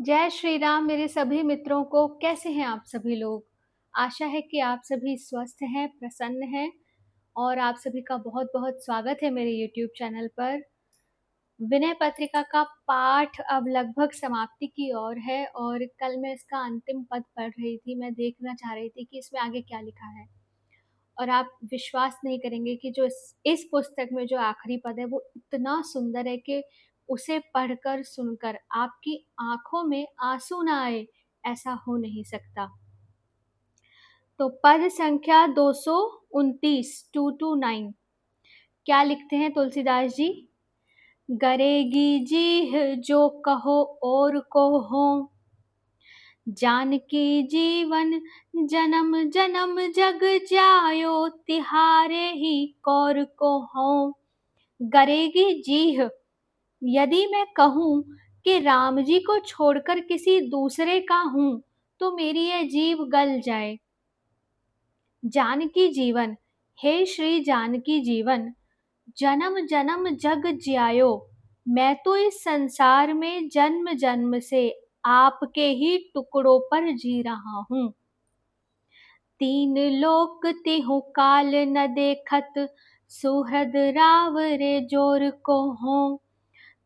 जय श्री राम मेरे सभी मित्रों को। कैसे हैं आप सभी लोग? आशा है कि आप सभी स्वस्थ हैं, प्रसन्न हैं और आप सभी का बहुत बहुत स्वागत है मेरे YouTube चैनल पर। विनय पत्रिका का पाठ अब लगभग समाप्ति की ओर है और कल मैं इसका अंतिम पद पढ़ रही थी। मैं देखना चाह रही थी कि इसमें आगे क्या लिखा है और आप विश्वास नहीं करेंगे कि जो इस पुस्तक में जो आखिरी पद है वो इतना सुंदर है कि उसे पढ़कर सुनकर आपकी आंखों में आंसू ना आए, ऐसा हो नहीं सकता। तो पद संख्या 229 229 क्या लिखते हैं तुलसीदास जी? गरेगी जीह जो कहो और को हो, जानकी जीवन जन्म जन्म जग जायो, तिहारे ही कौर को हो। गरेगी जीह, यदि मैं कहूं कि राम जी को छोड़कर किसी दूसरे का हूं तो मेरी यह जीव गल जाए। जानकी जीवन, हे श्री जानकी जीवन, जन्म जन्म जग ज्यायो, मैं तो इस संसार में जन्म जन्म से आपके ही टुकड़ों पर जी रहा हूँ। तीन लोक तिहु काल न देखत, सुहृद राव रे जोर को हो।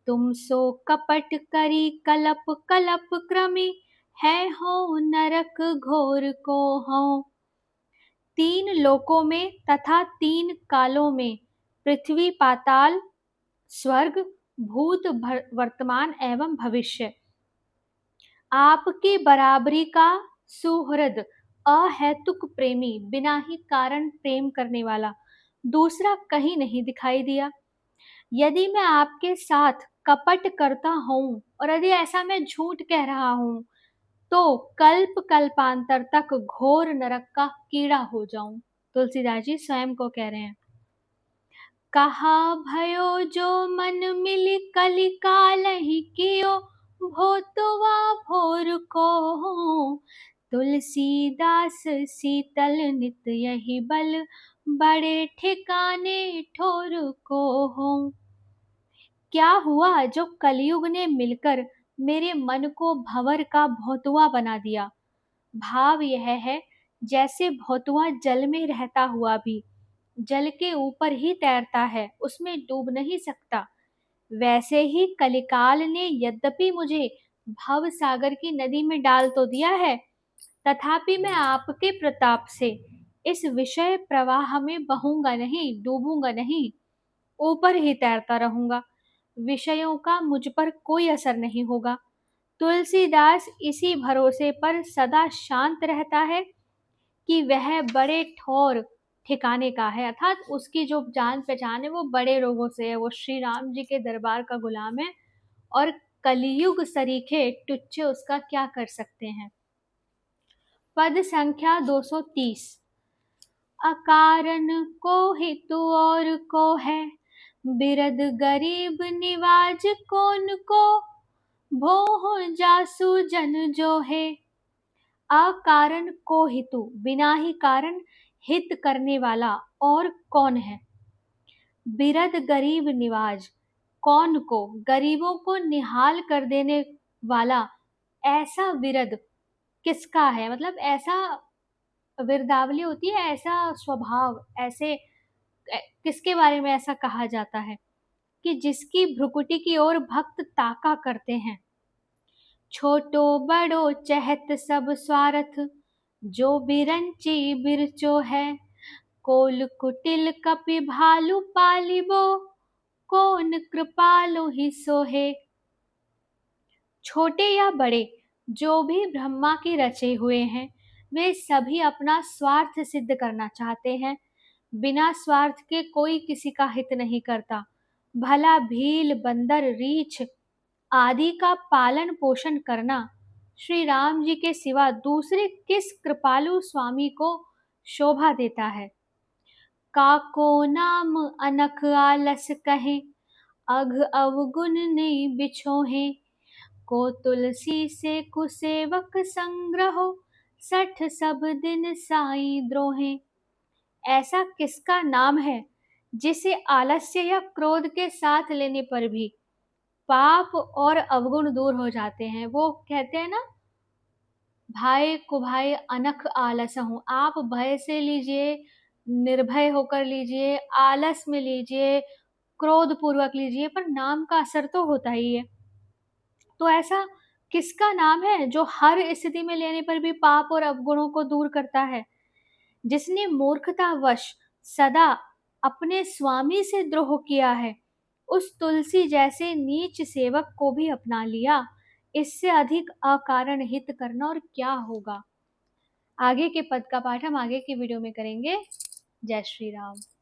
तुम सो कपट करी कलप कलप क्रमी, है हो नरक घोर को हो। तीन लोकों में तथा तीन कालों में, पृथ्वी पाताल स्वर्ग भूत वर्तमान एवं भविष्य, आपकी बराबरी का सुहृद अहेतुक प्रेमी, बिना ही कारण प्रेम करने वाला दूसरा कहीं नहीं दिखाई दिया। यदि मैं आपके साथ कपट करता हूँ और यदि ऐसा मैं झूठ कह रहा हूँ तो कल्प कल्पांतर तक घोर नरक का कीड़ा हो जाऊं। तुलसीदास जी स्वयं को कह रहे हैं। कहा भयो जो मन मिली कलि काल ही कियो, भोतवा भोर को हो। तुलसीदास शीतल नित यही बल, बड़े ठिकाने ठोर को हो। क्या हुआ जो कलयुग ने मिलकर मेरे मन को भंवर का भौतुआ बना दिया। भाव यह है जैसे भौतुआ जल में रहता हुआ भी जल के ऊपर ही तैरता है, उसमें डूब नहीं सकता, वैसे ही कलिकाल ने यद्यपि मुझे भव सागर की नदी में डाल तो दिया है, तथापि मैं आपके प्रताप से इस विषय प्रवाह में बहूंगा नहीं, डूबूंगा नहीं, ऊपर ही तैरता रहूंगा। विषयों का मुझ पर कोई असर नहीं होगा। तुलसीदास इसी भरोसे पर सदा शांत रहता है कि वह बड़े ठोर ठिकाने का है, अर्थात उसकी जो जान पहचान है वो बड़े लोगों से है। वो श्री राम जी के दरबार का गुलाम है और कलयुग सरीखे टुच्चे उसका क्या कर सकते हैं। पद संख्या 230 अकारण को हितु और को है, बिरद गरीब निवाज कौन को, भोह जासु जन जो है। अकारण को हितु, बिना ही कारण हित करने वाला और कौन है। बिरद गरीब निवाज, कौन को, गरीबों को निहाल कर देने वाला ऐसा विरद किसका है। मतलब ऐसा विरदावली होती है, ऐसा स्वभाव, ऐसे किसके बारे में ऐसा कहा जाता है कि जिसकी भ्रुकुटी की ओर भक्त ताका करते हैं। छोटो बड़ो चहत सब स्वार्थ, जो बिरंची बिरचो है। कोल कुटिल कपि भालु पालिबो, कौन कृपालु ही सोहे। छोटे या बड़े जो भी ब्रह्मा के रचे हुए हैं, वे सभी अपना स्वार्थ सिद्ध करना चाहते हैं। बिना स्वार्थ के कोई किसी का हित नहीं करता। भला भील बंदर रीछ आदि का पालन पोषण करना श्री राम जी के सिवा दूसरे किस कृपालु स्वामी को शोभा देता है। काको नाम अनख आलस कहे, अघ अवगुण नहीं बिछोहे। को तुलसी से कुसेवक संग्रहो, सठ सब दिन साई द्रोहे। ऐसा किसका नाम है जिसे आलस्य या क्रोध के साथ लेने पर भी पाप और अवगुण दूर हो जाते हैं। वो कहते हैं ना, भाई कुभाई अनख आलस हूँ। आप भय से लीजिए, निर्भय होकर लीजिए, आलस में लीजिए, क्रोध पूर्वक लीजिए, पर नाम का असर तो होता ही है। तो ऐसा किसका नाम है जो हर स्थिति में लेने पर भी पाप और अवगुणों को दूर करता है? जिसने मूर्खतावश सदा अपने स्वामी से द्रोह किया है, उस तुलसी जैसे नीच सेवक को भी अपना लिया। इससे अधिक अकारण हित करना और क्या होगा। आगे के पद का पाठ हम आगे की वीडियो में करेंगे। जय श्री राम।